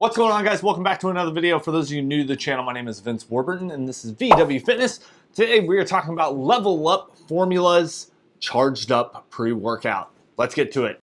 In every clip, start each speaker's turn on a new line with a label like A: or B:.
A: What's going on, guys? Welcome back to another video. For those of you new to the channel, my name is Vince Warburton and this is VW Fitness. Today we are talking about Level Up Formulas Charged Up Pre-Workout. Let's get to it.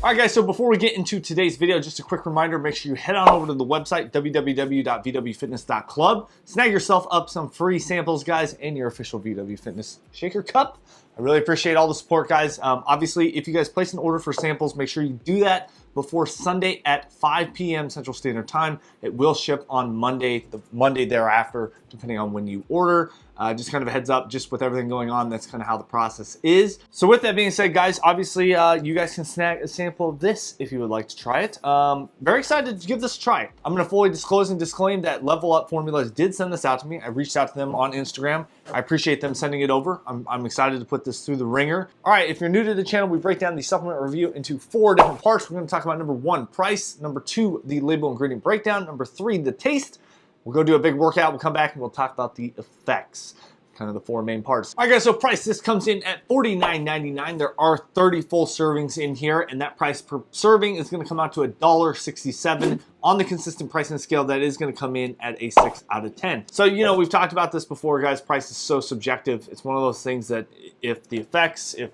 A: Alright guys, so before we get into today's video, just a quick reminder, make sure you head on over to the website, www.vwfitness.club. Snag yourself up some free samples, guys, and your official VW Fitness shaker cup. I really appreciate all the support, guys. Obviously, if you guys place an order for samples, make sure you do that before Sunday at 5 p.m. Central Standard Time. It will ship on Monday, the Monday thereafter, depending on when you order. Just kind of a heads up, just with everything going on, that's kind of how the process is. So with that being said, guys, obviously you guys can snag a sample of this if you would like to try it. Very excited to give this a try. I'm going to fully disclose and disclaim that Level Up Formulas did send this out to me. I reached out to them on Instagram. I appreciate them sending it over. I'm excited to put this through the ringer. All right, if you're new to the channel, we break down the supplement review into 4 different parts. We're going to talk about number 1, price. Number 2, the label ingredient breakdown. Number 3, the taste. We'll go do a big workout. We'll come back and we'll talk about the effects. Kind of the 4 main parts. All right, guys, so price, this comes in at $49.99. There are 30 full servings in here, and that price per serving is going to come out to $1.67. On the consistent pricing scale, that is going to come in at a 6 out of 10. So, you know, we've talked about this before, guys. Price is so subjective. It's one of those things that if the effects, if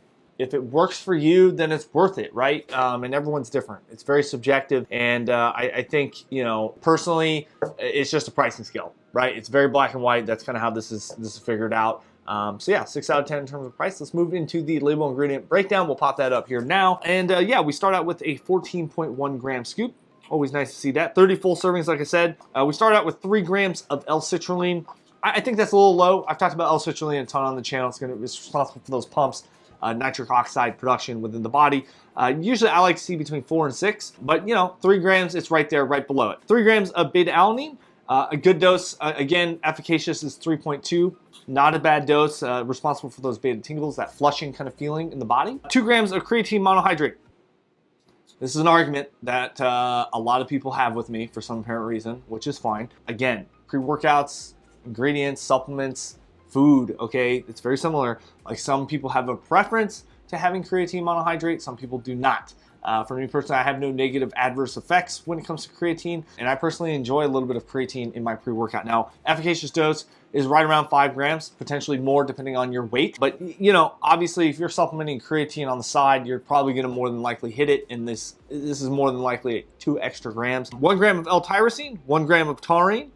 A: it works for you, then it's worth it, right? And everyone's different. It's very subjective. And I think, you know, personally, it's just a pricing scale, right? It's very black and white. That's kind of how this is figured out. So yeah, 6 out of 10 in terms of price. Let's move into the label ingredient breakdown. We'll pop that up here now. And yeah, we start out with a 14.1 gram scoop. Always nice to see that. 30 full servings, like I said. We start out with 3 grams of L-citrulline. I think that's a little low. I've talked about L-citrulline a ton on the channel. It's responsible for those pumps. Nitric oxide production within the body. Usually I like to see between 4 and 6, but you know, 3 grams, it's right there, right below it. 3 grams of beta-alanine, a good dose. Again, efficacious is 3.2, not a bad dose, responsible for those beta tingles, that flushing kind of feeling in the body. 2 grams of creatine monohydrate. This is an argument that a lot of people have with me for some apparent reason, which is fine. Again, pre-workouts, ingredients, supplements, food, okay, it's very similar. Like, some people have a preference to having creatine monohydrate, some people do not. For me personally, I have no negative adverse effects when it comes to creatine, and I personally enjoy a little bit of creatine in my pre-workout. Now, efficacious dose is right around 5 grams, potentially more depending on your weight. But, you know, obviously, if you're supplementing creatine on the side, you're probably going to more than likely hit it, and this is more than likely 2 extra grams. 1 gram of L-tyrosine, 1 gram of taurine,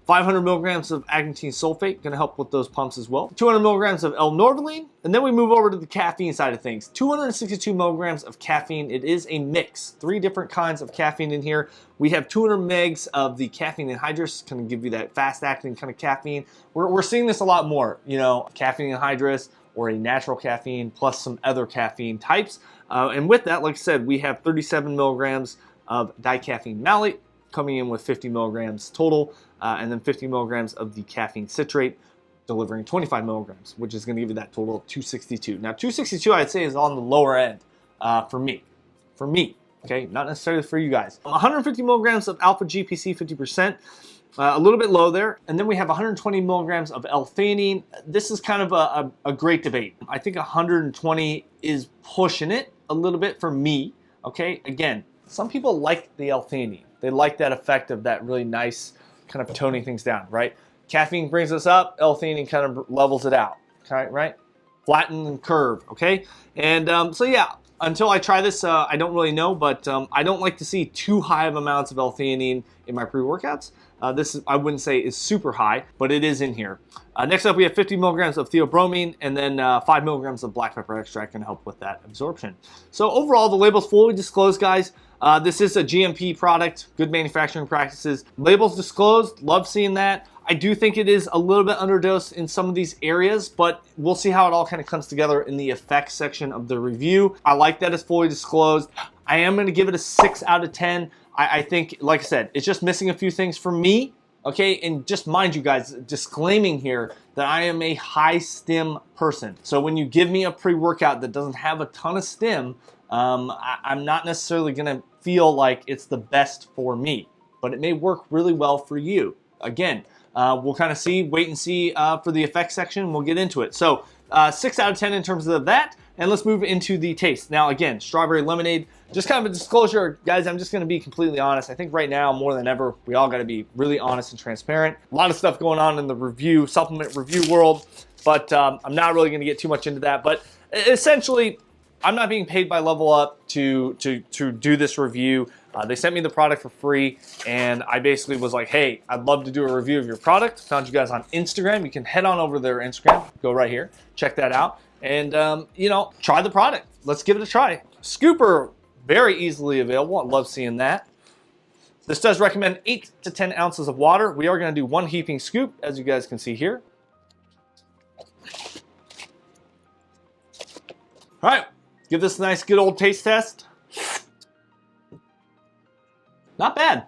A: 500 milligrams of agnitine sulfate, going to help with those pumps as well. 200 milligrams of L-norvaline, and then we move over to the caffeine side of things. 262 milligrams of caffeine. It is a mix, 3 different kinds of caffeine in here. We have 200 megs of the caffeine anhydrous, kind of give you that fast-acting kind of caffeine. We're seeing this a lot more, you know, caffeine anhydrous or a natural caffeine plus some other caffeine types. And with that, like I said, we have 37 milligrams of dicaffeine malate, coming in with 50 milligrams total, and then 50 milligrams of the caffeine citrate, delivering 25 milligrams, which is going to give you that total of 262. Now, 262, I'd say, is on the lower end for me, okay? Not necessarily for you guys. 150 milligrams of alpha GPC, 50%, a little bit low there. And then we have 120 milligrams of L-theanine. This is kind of a great debate. I think 120 is pushing it a little bit for me, okay? Again, some people like the L-theanine. They like that effect of that really nice kind of toning things down, right? Caffeine brings us up, L-theanine kind of levels it out, okay, right? Flatten and curve, okay? And so yeah, until I try this, I don't really know, but I don't like to see too high of amounts of L-theanine in my pre-workouts. This, I wouldn't say, is super high, but it is in here. Next up, we have 50 milligrams of theobromine, and then 5 milligrams of black pepper extract can help with that absorption. So overall, the label's fully disclosed, guys. This is a GMP product, good manufacturing practices. Labels disclosed, love seeing that. I do think it is a little bit underdosed in some of these areas, but we'll see how it all kind of comes together in the effects section of the review. I like that it's fully disclosed. I am going to give it a 6 out of 10. I think, like I said, it's just missing a few things for me, okay? And just mind you guys, disclaiming here that I am a high stim person. So when you give me a pre-workout that doesn't have a ton of stim, I'm not necessarily going to feel like it's the best for me. but it may work really well for you. Again, we'll kind of see, wait and see for the effects section. We'll get into it. So 6 out of 10 in terms of that. And let's move into the taste. Now again, strawberry lemonade, just kind of a disclosure, guys, I'm just gonna be completely honest. I think right now, more than ever, we all gotta be really honest and transparent. A lot of stuff going on in the review, supplement review world, but I'm not really gonna get too much into that. But essentially, I'm not being paid by Level Up to do this review. They sent me the product for free, and I basically was like, hey, I'd love to do a review of your product. Found you guys on Instagram. You can head on over to their Instagram, go right here, check that out, and you know, try the product. Let's give it a try. Scooper, very easily available. I love seeing that. This does recommend 8 to 10 ounces of water. We are gonna do 1 heaping scoop, as you guys can see here. All right, give this a nice good old taste test. Not bad.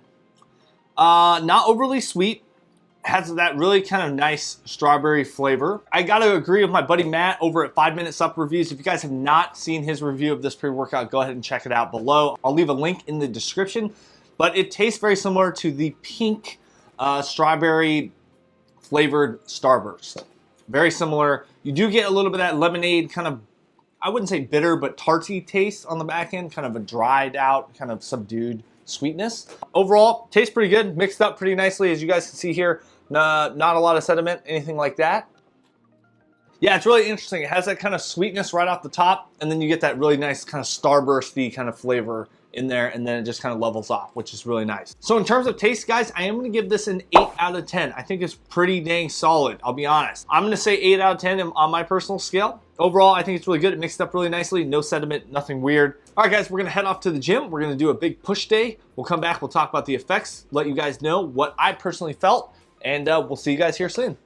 A: Not overly sweet. Has that really kind of nice strawberry flavor. I gotta agree with my buddy Matt over at 5 Minute Sup Reviews. If you guys have not seen his review of this pre-workout, go ahead and check it out below. I'll leave a link in the description. But it tastes very similar to the pink strawberry flavored Starburst. Very similar. You do get a little bit of that lemonade kind of, I wouldn't say bitter, but tarty taste on the back end. Kind of a dried out, kind of subdued sweetness. Overall, tastes pretty good, mixed up pretty nicely, as you guys can see here. Not a lot of sediment, anything like that. Yeah, it's really interesting. It has that kind of sweetness right off the top, and then you get that really nice kind of Starbursty kind of flavor in there, and then it just kind of levels off, which is really nice. So in terms of taste, guys, I am gonna give this an 8 out of 10. I think it's pretty dang solid, I'll be honest. I'm gonna say 8 out of 10 on my personal scale. Overall, I think it's really good. It mixed up really nicely, no sediment, nothing weird. All right, guys, we're gonna head off to the gym. We're gonna do a big push day. We'll come back, we'll talk about the effects, let you guys know what I personally felt, and we'll see you guys here soon.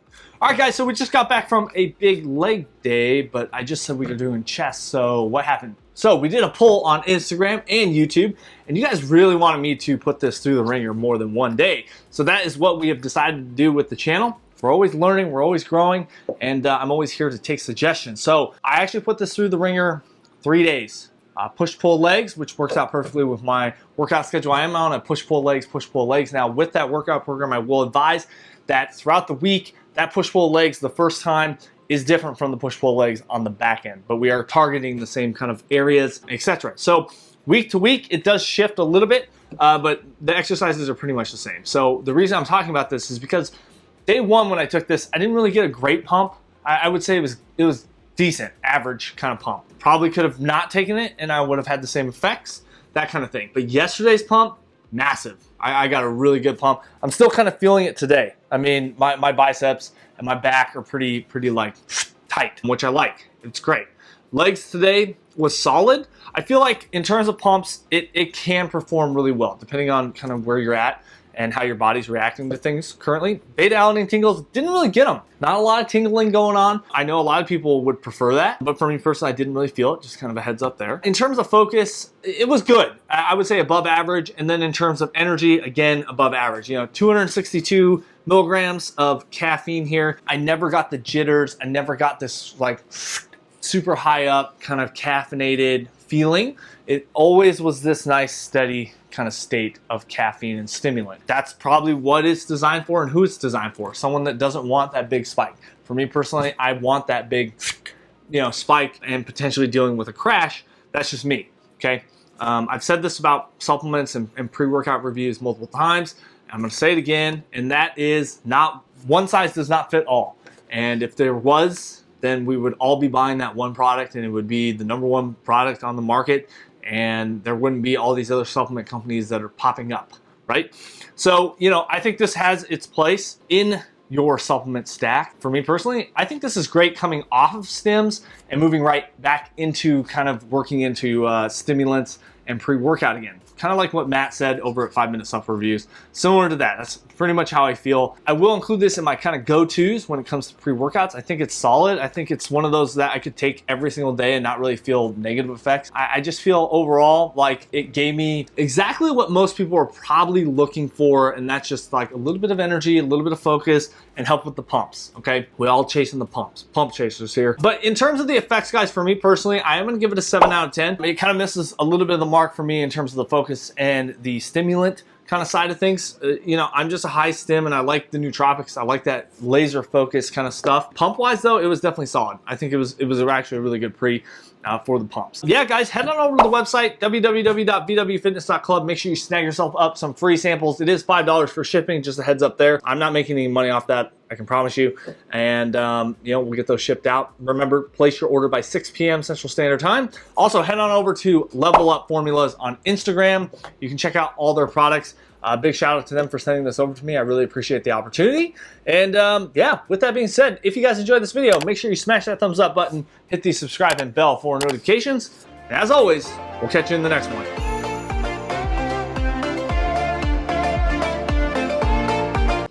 A: All right, guys, so we just got back from a big leg day, but I just said we were doing chest, so what happened? So we did a poll on Instagram and YouTube, and you guys really wanted me to put this through the ringer more than one day. So that is what we have decided to do with the channel. We're always learning, we're always growing, and I'm always here to take suggestions. So I actually put this through the ringer 3 days. Push-pull legs, which works out perfectly with my workout schedule. I am on a push-pull legs. Now with that workout program, I will advise that throughout the week, that push-pull legs the first time is different from the push-pull legs on the back end, but we are targeting the same kind of areas, etc. So week to week, it does shift a little bit, but the exercises are pretty much the same. So the reason I'm talking about this is because day one when I took this, I didn't really get a great pump. I would say it was decent, average kind of pump. Probably could have not taken it and I would have had the same effects, that kind of thing. But yesterday's pump, massive. I got a really good pump. I'm still kind of feeling it today. I mean, my biceps and my back are pretty like tight, which I like. It's great. Legs today was solid. I feel like in terms of pumps, it can perform really well, depending on kind of where you're at and how your body's reacting to things currently. Beta-alanine tingles, didn't really get them. Not a lot of tingling going on. I know a lot of people would prefer that, but for me personally, I didn't really feel it, just kind of a heads up there. In terms of focus, it was good. I would say above average, and then in terms of energy, again, above average. You know, 262 milligrams of caffeine here. I never got the jitters. I never got this like super high up kind of caffeinated feeling. It always was this nice steady kind of state of caffeine and stimulant. That's probably what it's designed for and who it's designed for. Someone that doesn't want that big spike. For me personally, I want that big, spike and potentially dealing with a crash. That's just me, okay? I've said this about supplements and pre-workout reviews multiple times. I'm gonna say it again, and that is not, one size does not fit all. And if there was, then we would all be buying that one product and it would be the #1 product on the market, and there wouldn't be all these other supplement companies that are popping up, right? So, I think this has its place in your supplement stack. For me personally, I think this is great coming off of stims and moving right back into kind of working into stimulants and pre-workout again. Kind of like what Matt said over at 5 Minute Sup Reviews. Similar to that, that's pretty much how I feel. I will include this in my kind of go-tos when it comes to pre-workouts. I think it's solid. I think it's one of those that I could take every single day and not really feel negative effects. I just feel overall like it gave me exactly what most people are probably looking for, and that's just like a little bit of energy, a little bit of focus, and help with the pumps, okay? We're all chasing the pumps, pump chasers here. But in terms of the effects, guys, for me personally, I am gonna give it a 7 out of 10. It kind of misses a little bit of the mark for me in terms of the focus and the stimulant kind of side of things. You know, I'm just a high stim and I like the nootropics. I like that laser focus kind of stuff. Pump wise though, it was definitely solid. I think it was actually a really good pre for the pumps. Yeah, guys, head on over to the website, www.vwfitness.club. Make sure you snag yourself up some free samples. It is $5 for shipping, just a heads up there. I'm not making any money off that, I can promise you. And, you know, we'll get those shipped out. Remember, place your order by 6 p.m. Central Standard Time. Also, head on over to Level Up Formulas on Instagram. You can check out all their products. Big shout out to them for sending this over to me. I really appreciate the opportunity. And yeah, with that being said, if you guys enjoyed this video, make sure you smash that thumbs up button, hit the subscribe and bell for notifications. And as always, we'll catch you in the next one.